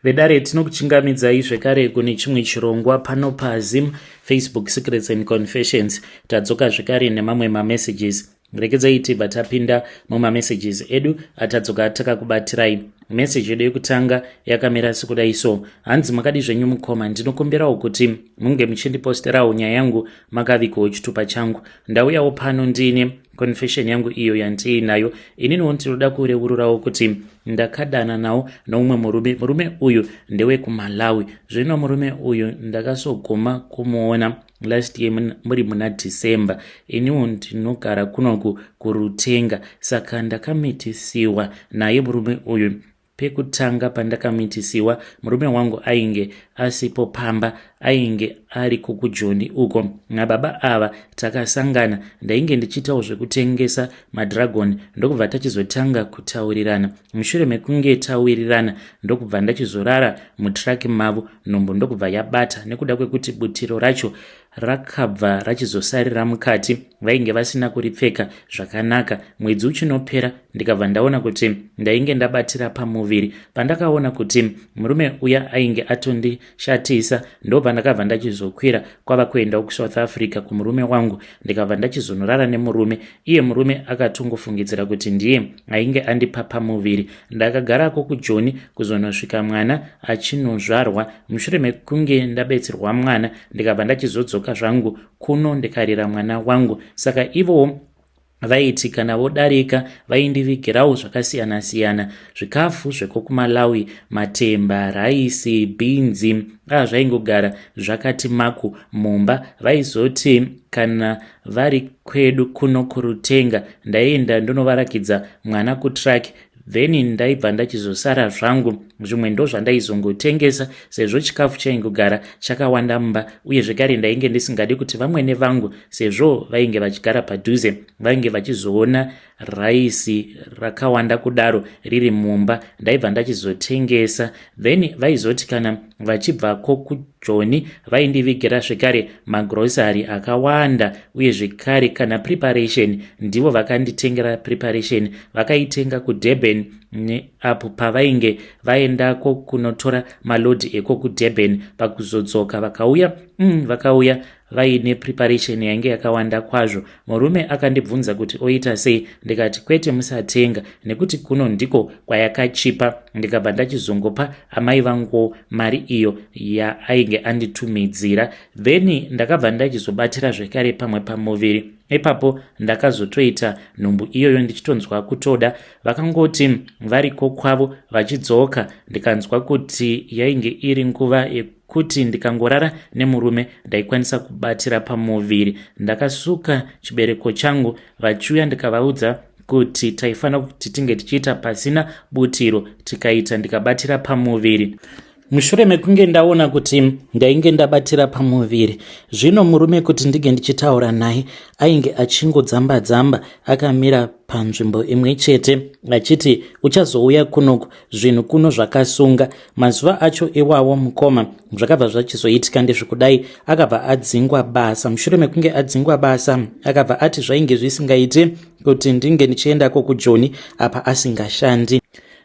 Vedare tinokuchingamidzai zvekare kune chimwe chirongwa pano paZim Facebook Secrets and Confessions. Tadzoka zvekare nemamwe mamessages. Rekedzai tibva tapinda mumamessages edu atadzoka takakubatirai. Message yedu yekutanga yakamira sekudai so: hanzi makadi zvenyu mukoma, ndinokumbirawo kuti munge muchindiposterawo nyaya yangu makavikawo chitupa changu. Ndauyawo pano ndine confession yangu iyo yandiinayo. Ininiwo ndinoda kureururawo kuti ndakadana nawo noumwe murume uyu ndewe kuMalawi. Zvino murume uyu ndakasogoma kumuona last year muri muna December. Iniwo ndinogara kunoku kuRutenga, saka ndakamitisiwa naye murume uyu. Pekutanga pandakamitisiwa murume wangu ainge asipo pamba, ainge ari kukuJoni uko nababa ava takasangana. Ndainge ndichitawo zvekutengesa madragon, ndokubva tachizotanga kutaurirana. Mushure mekunge taurirana ndokubva ndachizorara mutraki mavo. Nhombo ndokubva yabata nekuda kwekuti butiro racho rakabva rachizosarira mukati, vainge vasina kuripfeka zvakanaka. Mwedzi uchinopera ndikabva ndaona kuti ndainge ndabatira pamuviri. Pandakaona kuti murume uya ainge atondishatisa, ndobva ndakabva ndachizokwira kwava kuenda kuSouth Africa kumurume wangu, ndikabva ndachizonorara nemurume. Iye murume akatongofungidzira kuti ndiye ainge andipa pamuviri. Ndakagarako kuJoni kuzonosvika mwana achinozvarwa. Mushure mekunge ndabetserwa mwana ndikabva ndachizodzoka zvangu kuno ndikarera mwana wangu. Saka ivo vaiti kana vodarika vaindivigirawo zvakasiyana siyana, zvikafu zvekuMalawi, matemba, raisi, bhinzi, zvaingogara zvakati maku mumba. Vaizoti kana vari kwedu kuno kuRutenga ndaienda ndonovarakidza mwana kutraki, then ndaibva ndachizosara zvangu. Zvimwe ndo zvandaizongotengesa sezvo chikafu chaingogara chakawanda mumba, uye zvekare ndainge ndisingadi kuti vamwene vangu, sezvo vainge vachigara padhuze, vainge vachizoona raisi rakawanda kudaro riri mumba, ndaibva ndachizotengesa. Then vaizoti kana vachibvako kuJoni vaindivigira zvekare magrosari akawanda, uye zvekare kana preparation ndivo vakanditengera preparation. Vakaitenga kuDurban apo pavainge vaendako kunotora malodi eko kuDurban. Pakuzodzoka vakauya vaine preparation yange yakawanda kwazvo. Murume akandibvunza kuti oita sei, ndikati kwete musatenga nekuti kuno ndiko kwayakachipa. Ndikabva ndachizongopa amai vangu mari iyo yainge anditumidzira. Then ndakabva ndachizobatira zvekare pamwe pamuviri. Ipapo ndakazotoita nhumbu iyoyo ndichitonzwa kutoda. Vakangoti variko kwavo vachidzoka, ndikanzwa kuti yainge iri nguva kuti ndikangorara nemurume ndaikwanisa kubatira pamuviri. Ndakasuka chibereko changu, vachiuya ndikavaudza kuti taifanira kuti tinge tichiita pasina butiro, tikaita ndikabatira pamuviri. Mushure mekunge ndaona kuti ndainge ndabatira pamuviri, zvino murume kuti ndige ndichitaura naye ainge achingodzamba akamira panzvimbo imwe chete achiti uchazouya kunoku, zvinhu kuno zvakasunga. Mazuva acho iwawo mukoma zvakabva zvachizoitika ndezvekudai akabva adzingwa basa. Mushure mekunge adzingwa basa akabva ati zvainge zvisingaiti kuti ndinge ndichiendako kuJoni apa asingashandi.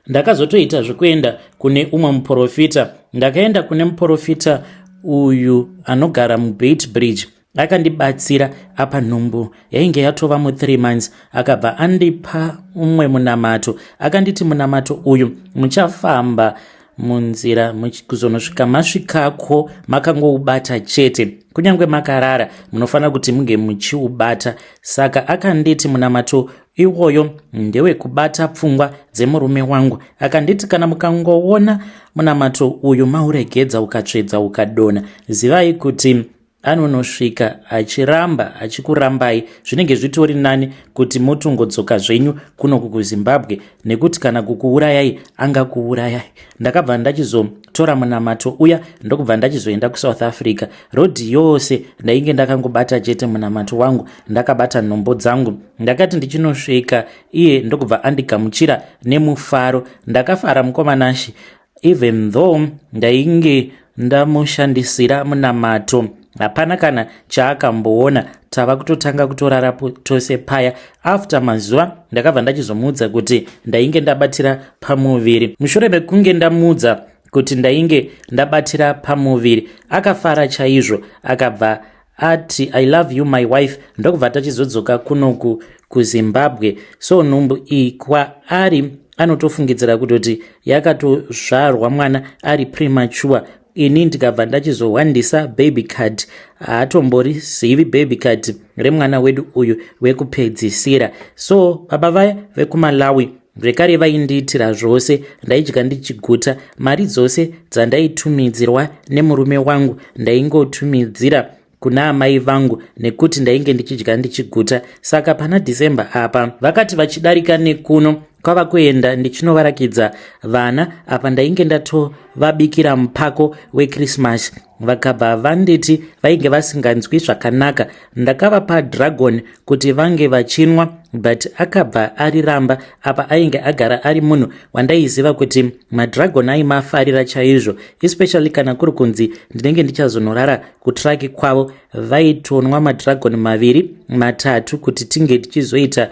Ndakazotoita zvekuenda kune umwe muprofita. Ndakaenda kune muprofita uyu anogara muBeitbridge. Akandibatsira apa nhumbu yainge yatova mu3 months. Akabva andipa umwe munamato, akanditi munamato uyu muchafamba munzira kuzonosvika masvikako makangoubata chete, kunyange makarara munofanira kuti munge muchiubata. Saka akanditi munamato iwoyo ndewe kubata pfungwa dzemurume wangu. Akanditi kana mukangoona munamato uyu mauregedza ukatsvedza ukadona, zivai kuti anonosvika achiramba achikurambai. Zvinenge zvitori nani kuti motongodzoka zvenyu kuno kuZimbabwe, nekuti kana kukuurayai angakuurayai. Ndakabva ndachizotora munamato uya ndokubva ndachizoenda kuSouth Africa. Rodhi yose ndainge ndakangobata chete munamato wangu, ndakabata nhombo dzangu. Ndakati ndichinosvika iye ndokubva andigamuchira nemufaro. Ndakafara mukomanashi, even though ndainge ndamushandisira munamato. Hapana kana chaakamboona. Tava kutotanga kutorara tose paya. After mazuva ndakabva ndachizomuudza kuti ndainge ndabatira pamuviri. Mushure mekunge ndamuudza kuti ndainge ndabatira pamuviri. Akafara chaizvo akabva ati I love you my wife, ndokubva tachizodzoka kunoku kuZimbabwe. So nhumbu iyi kwaari anotofungidzira kutoti yakatozvarwa mwana ari premature. Ini ndikabva ndachizowandisa baby card, haatomborizivi baby card remwana wedu uyu wekupedzisira. So baba vaya vekuMalawi zvekare vaindiitira zvose, ndaidya ndichiguta. Mari dzose dzandaitumidzirwa nemurume wangu ndaingotumidzira kuna amai vangu nekuti ndainge ndichidya ndichiguta. Saka pana December apa vakati vachidarika nekuno kwava kuenda ndichinovarakidza vana apa ndainge ndatovabikira mupako weChristmas. Vakabva vanditi vainge vasinganzwi zvakanaka. Ndakavapa dragon kuti vange vachinwa, but akabva ariramba. Apa ainge agara ari munhu wandaiziva kuti madragon aimafarira chaizvo, especially kana kuri kunzi ndinenge ndichazonorara kutraki kwavo. Vaitonwa madragon 2 3 kuti tinge tichizoita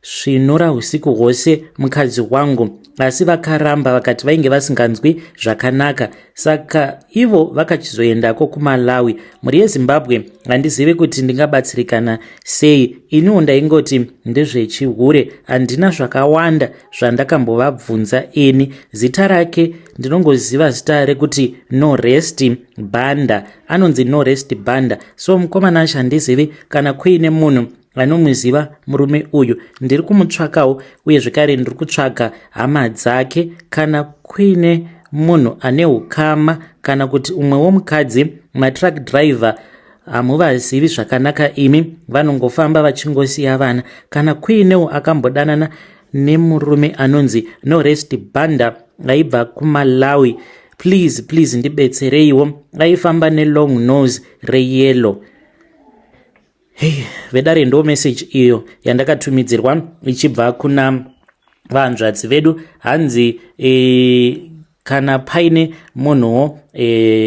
svinura usiku hwose mukadzi wangu, asi vakaramba vakati vainge vasinganzwi zvakanaka. Saka ivo vakachizoendako kuMalawi. Mhuri yeZimbabwe handizivi kuti ndingabatsirikana sei. Iniwo ndaingoti ndezvechihure, handina zvakawanda zvandakambovabvunza ini. Zita rake ndinongoziva zita rekuti No Rest Banda, anonzi No Rest Banda. So mukomana acho handizivi kana kuine munhu anomuziva murume uyu. Ndiri kumutsvakawo, uye zvekare ndiri kutsvaka hama dzake. Kana kuine munhu ane ukama kana kuti umwewo mukadzi matruck driver hamuvazivi zvakanaka imi, vanongofamba vachingosiya vana. Kana kuinewo akambodanana nemurume anonzi No Rest Banda aibva kuMalawi, please ndibetsereiwo. Aifamba nelong nose reyellow. Hey, vedare ndo message iyo yandakatumidzirwa ichibva kuna vanzvadzi vedu. Hanzi kana paine munhuwo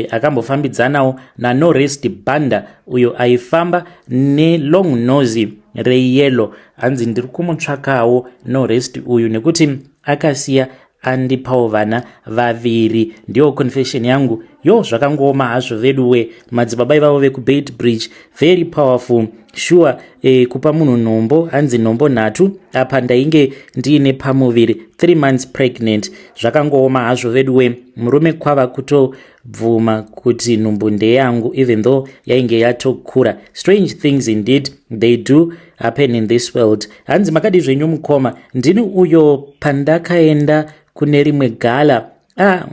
akambofambidzanawo naNo Rest Banda uyo aifamba nelong nose reyellow. Hanzi ndiri kumutsvakawo No Rest uyu nekuti akasiya andipawo vana 2. Ndiyo confession yangu. Zvakangoma hazvo veduwe, madzibaba ivavo vekuBaitbridge, very powerful. Sure, kupa munhu nhombo, hanzi nhombo 3 apa ndainge ndiine pamuviri 3 months pregnant. Zvakangoma hazvo veduwe, murume kwava kutobvuma kuti nhumbu ndeyangu even though yainge yatokura. Strange things indeed they do happen in this world. Hanzi makadi zvenyu mukoma, ndini uyo pandakaenda kune rimwe gala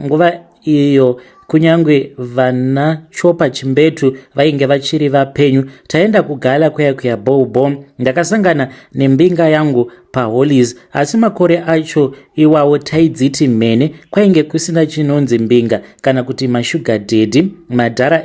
nguva iyo kunyangwe vana chopa chimbetu vainge vachiri vapenyu. Taenda kugala kuya Bobo, ndakasangana nembinga yangu paHollies, asi makore acho iwawo taidziti mhene. Kwainge kusina chinonzi mbinga kana kuti mashuga daddy, madhara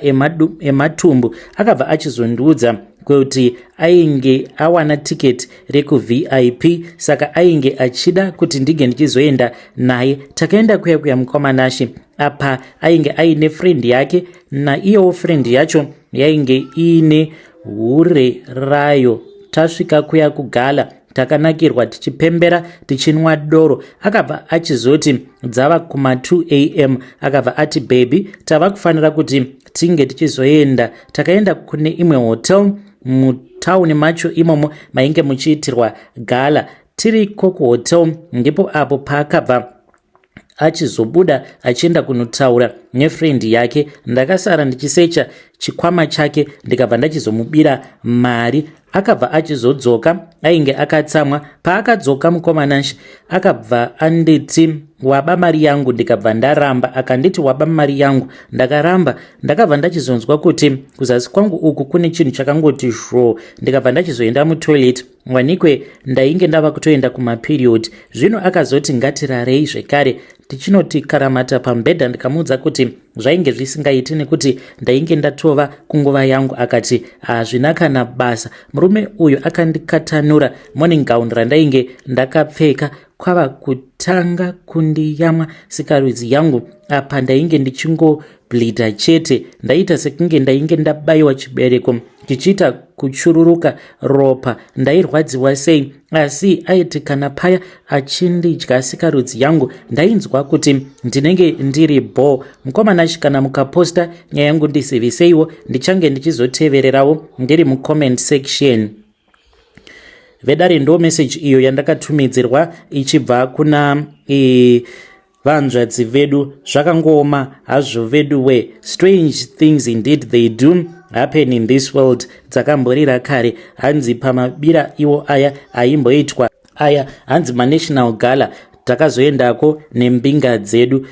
ematumbu. Akabva achizondiudza kuti ainge awana tiketi rekuVIP, saka ainge achida kuti ndige ndichizoenda naye. Takaenda kuya mukomanashi apa ainge aine friend yake, naiyewo friend yacho yainge iine hure rayo. Tasvika kuya kugala takanakirwa tichipembera tichinwa doro. Akabva achizoti dzava kuma 2 am, akabva ati baby tava kufanira kuti tinge tichizoenda. Takaenda kune imwe hotel mutauni macho imomo mainge muchiitirwa gala. Tiriko kuhotel ndipo apo paakabva achizobuda achienda kunotaura nefriend yake. Ndakasara ndichisecha chikwama chake ndikabva ndachizomubira mari. Akabva achizodzoka, ainge akatsamwa. Paakadzoka mukomanashi akabva anditi waba mari yangu, ndikabva ndaramba. Akanditi waba mari yangu, ndakaramba. Ndakabva ndachizonzwa kuti kuzasi kwangu uku kune chinhu chakangoti zvo. Ndikabva ndachizoenda mutoilet. Wanikwe ndainge ndava kutoenda kumaperiod. Zvino akazoti ngatirarei zvekare tichinoti karamata pambedha. Ndikamuudza kuti zvainge zvisingaiti nekuti ndainge ndatova kunguva yangu. Akati hazvina kana basa. Murume uyu akandikatanura morning gown randainge ndakapfeka. Kwava kutanga kundiyamwa sikarudzi yangu. Apa ndainge ndichingo bleeda chete. Ndaita sekunge ndainge ndabayiwa chibereko chichiita kuchururuka ropa, ndairwadziwa sei. Asi aiti kana paya achindidya sikarudzi yangu ndainzwa kuti ndinenge ndiri bho. Mukomanashi, kana mukaposta nyaya yangu ndisivise ndichange ndichizotevererawo ndiri mucomment section. Vedare ndo message iyo yandakatumidzirwa ichibva kuna vanzvadzi vedu. Zvakangoma hazvo vedu we. Strange things indeed they do happen in this world. Dzakamborira kare hanzi pamabira iwo aya aimboitwa aya hanzi manational gala takazoendako nembinga dzedu.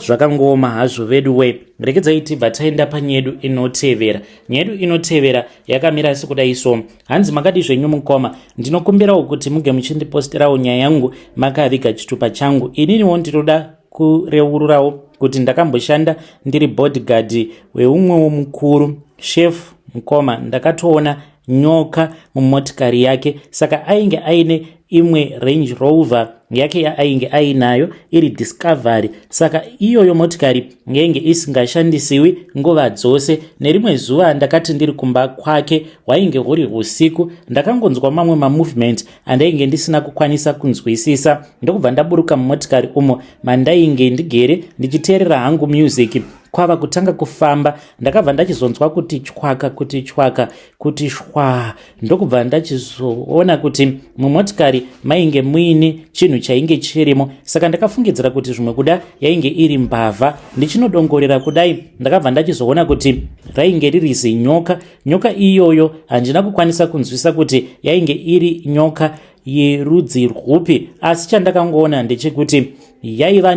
Zvakangoma hazvo vedu we. Rekedzai tibva taenda panyedu inotevera. Nyedu inotevera yakamira sekudai so. Hanzi makadi zvenyu mukoma, ndinokumbirawo kuti muge muchindiposterawo nyaya yangu makaviga chitupa changu. Ininiwo ndinoda kureururawo kuti ndakamboshanda ndiri bodyguard weumwewo mukuru chef mukoma. Ndakatoona nyoka mumotikari yake, saka ainge aine imwe Range Rover yake yaainge ainayo iri Discovery, saka iyoyo motikari ngenge isingashandisiwi nguva dzose. Nerimwe zuva ndakati ndiri kumba kwake, hwainge huri usiku, ndakangonzwa mamwe mamovement andainge ndisina kukwanisa kunzwisisa. Ndokubva ndaburuka mumotikari umo mandainge ndigere ndichiteerera hangu music. Kwava kutanga kufamba ndakabva ndachizonzwa kuti chwaka kuti chwaka kuti shwa. Ndokubva ndachizoona kuti mumotikari mainge muine chinhu chainge chirimo, saka ndakafungidzira kuti zvimwe kuda yainge iri mbavha. Ndichinodongorera kudai ndakabva ndachizoona kuti rainge riri zinyoka. Nyoka iyoyo handina kukwanisa kunzwisa kuti yainge iri nyoka yerudzi rwupi, asi chandakangoona ndechekuti yaiva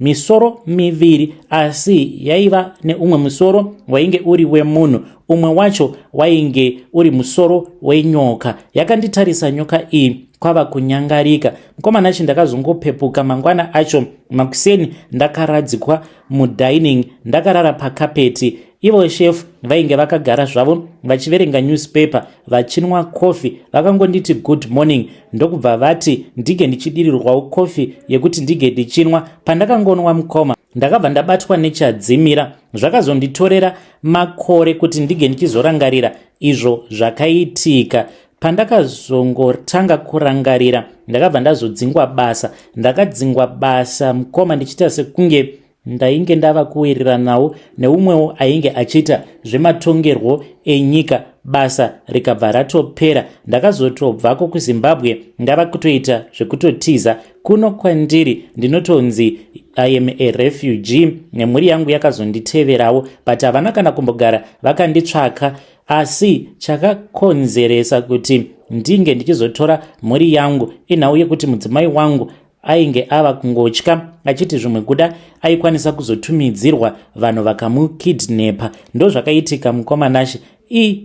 misoro miviri, asi yaiva neumwe musoro wainge uri wemunhu, umwe wacho wainge uri musoro wenyoka. Yakanditarisa nyoka iyi kwava kunyangarika. Mukomanachi ndakazongopepuka mangwana acho makuseni ndakaradzikwa mudining, ndakarara pakapeti. Ivo chef vainge vakagara zvavo vachiverenga newspaper vachinwa kofi. Vakangonditi good morning, ndokubva vati ndige ndichidirirwawo kofi yekuti ndige ndichinwa. Pandakangonwa mukoma ndakabva ndabatwa nechadzimira. Zvakazonditorera makore kuti ndige ndichizorangarira izvo zvakaitika. Pandakazongotanga kurangarira ndakabva ndazodzingwa basa. Ndakadzingwa basa mukoma ndichita sekunge ndainge ndava kuwiriranawo neumwewo ainge achiita zvematongerwo enyika. Basa rikabva ratopera. Ndakazotobvako kuZimbabwe ndava kutoita zvekutotiza. Kuno kwandiri ndinotonzi I am a refugee, nemhuri yangu yakazonditeverawo, but havana kana kumbogara vakanditsvaka. Asi chakakonzeresa kuti ndinge ndichizotora mhuri yangu inhau yekuti mudzimai wangu ainge ava kungotya achiti zvimwe kuda aikwanisa kuzotumidzirwa vanhu vakamukidnepa. Ndo zvakaitika mukomanashi.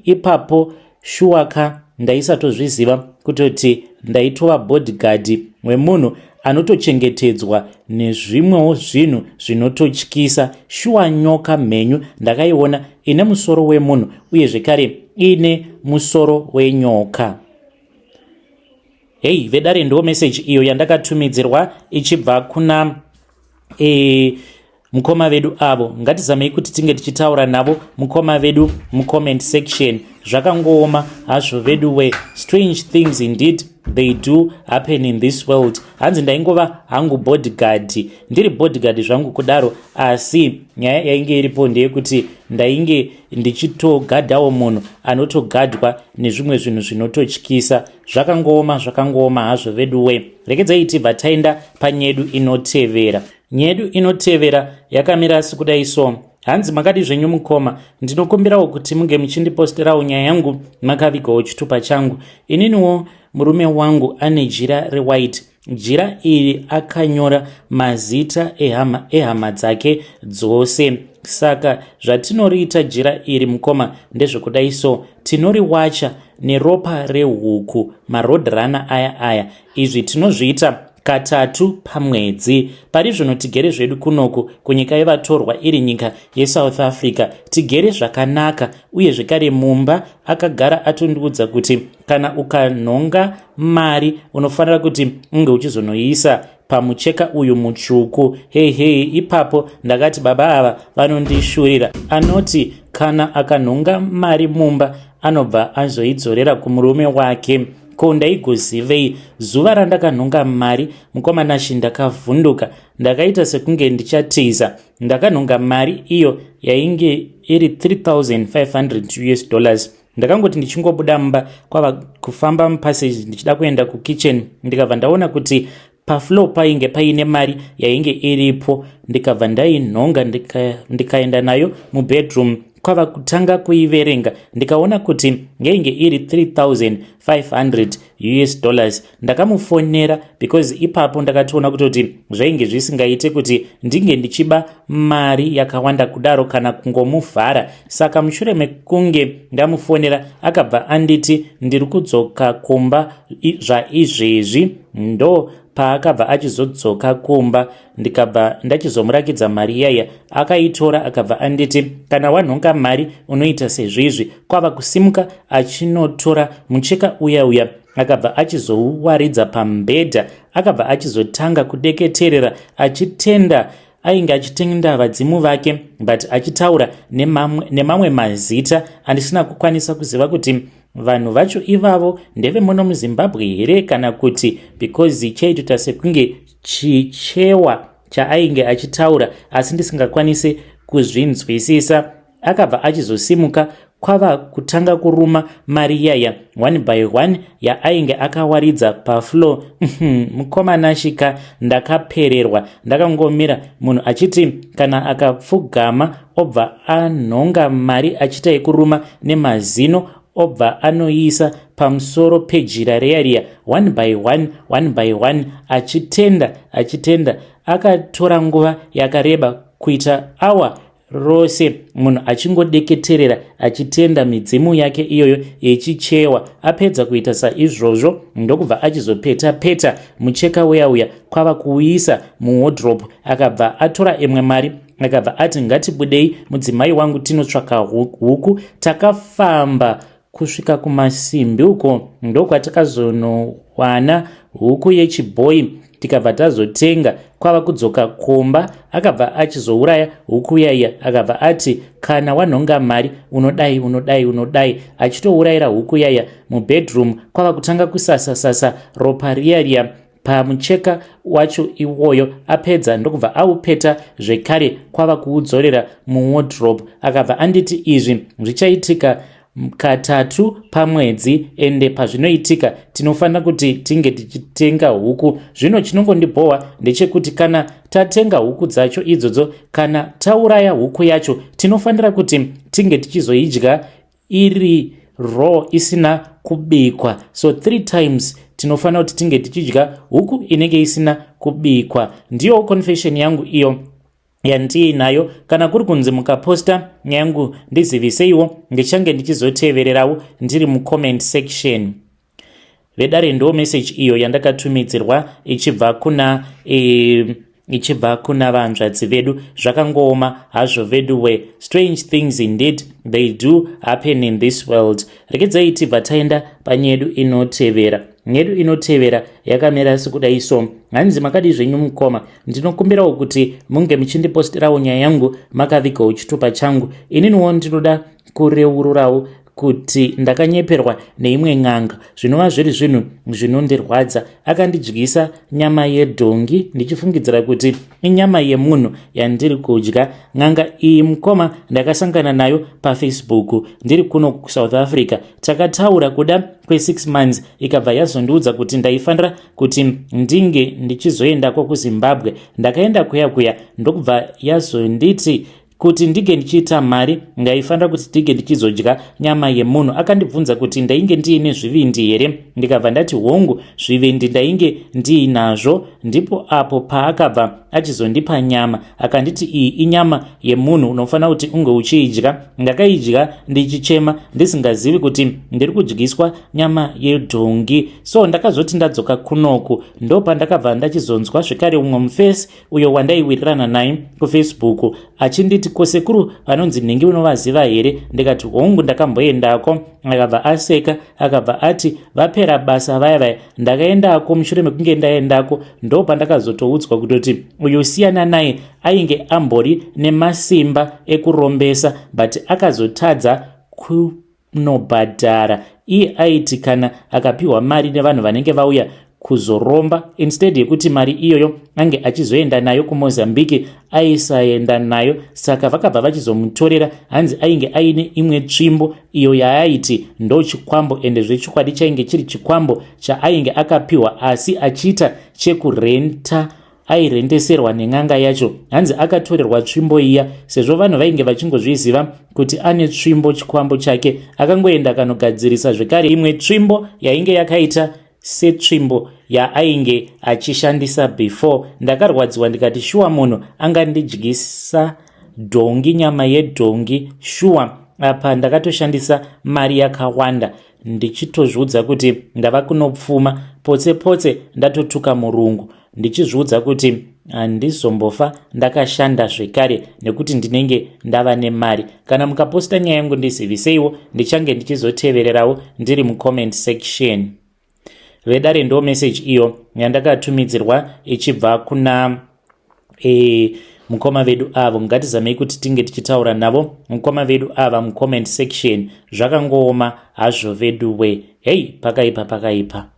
Ipapo shuwaka ndaisatozviziva kutoti ndaitova bodyguard wemunhu anotochengetedzwa nezvimwewo zvinhu zvinototyisa. Shuwa nyoka mhenyu ndakaiona ine musoro wemunhu uye zvekare ine musoro wenyoka. Hei vedare ndo message iyo yandakatumidzirwa ichibva kuna mukoma vedu avo. Ngatizamei kuti tinge tichitaura navo mukoma vedu mucomment section. Zvakangoma hazvo vedu we. Strange things indeed they do happen in this world. Hanzi ndaingova hangu bodyguard, ndiri bodyguard zvangu kudaro, asi nyaya yainge iripo ndeyekuti ndainge ndichitogadhawo munhu anotogadhwa nezvimwe zvinhu zvinototyisa. Zvakangoma hazvo vedu we. Rekedzai tibva taenda panyedu inotevera. Nyedu inotevera yakamira sekudai so. Hanzi makadi zvenyu mukoma, ndinokumbirawo kuti munge muchindiposterawo nyaya yangu makavigawo chitupa changu. Ininiwo murume wangu ane jira rewhite. Jira iri akanyora mazita ehama dzake dzose. Saka zvatinoriita jira iri mukoma ndezvekudai so. Tinoriwacha neropa rehuku, maroadrunner aya. Izvi tinozviita katatu pamwedzi. Pari zvino tigere zvedu kunoku kunyika yevatorwa iri nyika yeSouth Africa. Tigere zvakanaka uye zvekare mumba akagara atondiudza kuti kana ukanhonga mari unofanira kuti unge uchizonoisa pamucheka uyu mutsvuku. Hei ipapo ndakati baba ava vanondishurira. Anoti kana akanhonga mari mumba anobva azoidzorera kumurume wake. Ko ndaigozivei? Zuva randakanhonga mari mukomana Shi ndakavhunduka, ndakaita sekunge ndichatiza. Ndakanhonga mari iyo yainge iri $3,500. Ndakangoti ndichingobuda mumba kwava kufamba mupassage ndichida kuenda kukitchen, ndikabva ndaona kuti pafloor painge paine mari yainge iripo. Ndikabva ndainhonga ndikaenda nayo mubedroom kwava kutanga kuiverenga, ndikaona kuti yainge iri $3,500. Ndakamufonera because ipapo ndakatoona kutoti zvainge zvisingaite kuti ndinge ndichiba mari yakawanda kudaro kana kungomuvhara. Saka mushure mekunge ndamufonera akabva anditi ndiri kudzoka kumba zvaizvezvi. Ndo paakabva achizodzoka kumba ndikabva ndachizomurakidza mari yaya. Akaitora akabva anditi kana wanhonga mari unoita sezvizvi. Kwava kusimuka achinotora mucheka uya akabva achizouwaridza pambedha. Akabva achizotanga kudeketerera achitenda, ainge achitenda vadzimu vake but achitaura nemamwe mazita andisina kukwanisa kuziva kuti vanhu vacho ivavo ndeve muno muZimbabwe here kana kuti because chaitota sekunge chichewa chaainge achitaura asi ndisingakwanise kuzvinzwisisa. Akabva achizosimuka kwava kutanga kuruma mari yaya one by one yaainge akawaridza pafloor. Mukomana Shika ndakapererwa, ndakangomira munhu achiti kana akapfugama obva anhonga mari achita yekuruma nemazino obva anoisa pamusoro pejira reya one by one achitenda. Akatora nguva yakareba kuita awa rose munhu achingodeketerera achitenda midzimu yake iyoyo yechichewa. Apedza kuita saizvozvo ndokubva achizopeta mucheka uya kwava kuuisa muwardrobe. Akabva atora imwe mari akabva ati ngatibudei mudzimai wangu tinotsvaka huku. Takafamba kusvika kumasimbi uko ndokwatakazonowana huku yechibhoyi tikabva tazotenga. Kwava kudzoka kumba akabva achizouraya huku yaya. Akabva ati kana wanhonga mari unodai achitourayira huku yaya mubedroom. Kwava kutanga kusasa ropa riya pamucheka wacho iwoyo. Apedza ndokubva aupeta zvekare kwava kuudzorera muwardrobe. Akabva anditi izvi zvichaitika katatu pamwedzi ende pazvinoitika tinofanira kuti tinge tichitenga huku. Zvino chinongondibhowa ndechekuti kana tatenga huku dzacho idzodzo, kana tauraya huku yacho, tinofanira kuti tinge tichizoidya iri raw isina kubikwa. So 3 times tinofanira kuti tinge tichidya huku inenge isina kubikwa. Ndiyo confession yangu iyo yandiinayo. Kana kuri kunzi mukaposta nyangu ndiziviseiwo, ndichange ndichizotevererawo ndiri mucomment section. Vedare ndo message iyo yandakatumidzirwa ichibva kuna vanzvadzi vedu. Zvakangooma hazvo veduwe. Strange things indeed they do happen in this world. Rekedzai tibva taenda panyedu inotevera. Nyedu inotevera yakamera sekudai so. Hanzi makadi zvenyu mukoma, ndinokumbirawo kuti munge muchindipostirawo nyaya yangu makavigawo chitupa changu. Ininiwo ndinoda kureururawo kuti ndakanyeperwa neimwe n'anga. Zvinova zviri zvinhu zvinondirwadza. Akandidyisa nyama yedhongi ndichifungidzira kuti inyama yemunhu yandiri kudya. N'anga iyi mukoma ndakasangana nayo paFacebook ndiri kuno kuSouth Africa. Takataura kuda kwe6 months ikabva yazondiudza kuti ndaifanira kuti ndinge ndichizoendako kuZimbabwe. Ndakaenda kuya ndokubva yazonditi kuti ndige ndichiita mari ndaifanira kuti ndige ndichizodya nyama yemunhu. Akandibvunza kuti ndainge ndiine zvivindi here. Ndikabva ndati hongu zvivindi ndainge ndiinazvo. Ndipo apo paakabva achizondipa nyama akanditi iyi inyama yemunhu unofanira kuti unge uchiidya. Ndakaidya ndichichema ndisingazivi kuti ndiri kudyiswa nyama yedhongi. So ndakazoti ndadzoka kunoku ndopa ndakabva ndachizonzwa zvekare umwe mufesi uyo wandaiwirirana naye kuFacebook achinditi kosekuru vanonzi nhingi unovaziva here. Ndikati hongu ndakamboendako. Akabva aseka akabva ati vapera basa vaya. Ndakaendako. Mushure mekunge ndaendako ndopa ndakazotoudzwa kutoti uyu siyana naye ainge ambori nemasimba ekurombesa but akazotadza vanobhadhara. Iye aiti kana akapiwa mari nevanhu vanenge vauya kuzoromba, instead yekuti mari iyoyo ange achizoenda nayo kuMozambique, aisaenda nayo. Saka vakabva vachizomutorera, hanzi ainge aine imwe tsvimbo iyo yaaiti ndo chikwambo, ende zvechokwadi chainge chiri chikwambo chaainge akapiwa, asi achiita chekurenta, airendeserwa nen'anga yacho. Hanzi akatorerwa tsvimbo iya, sezvo vanhu vainge vachingozviziva kuti ane tsvimbo chikwambo chake, akangoenda kanogadzirisa zvekare imwe tsvimbo yainge yakaita setsvimbo yaainge achishandisa before. Ndakarwadziwa ndikati shuwa munhu angandidyisa dhongi, nyama yedhongi, shuwa apa ndakatoshandisa mari yakawanda ndichitozviudza kuti ndava kunopfuma potse potse, ndatotuka murungu ndichizviudza kuti handizombofa ndakashanda zvekare nekuti ndinenge ndava nemari. Kana mukaposta nyaya yangu ndiziviseiwo, ndichange ndichizotevererawo ndiri mucomment section. Vedare ndo message iyo yandakatumidzirwa ichibva kuna mukoma vedu avo. Ngatizamei kuti tinge tichitaura navo mukoma vedu ava mucomment section. Zvakangooma hazvo vedu we. Hey, pakaipa.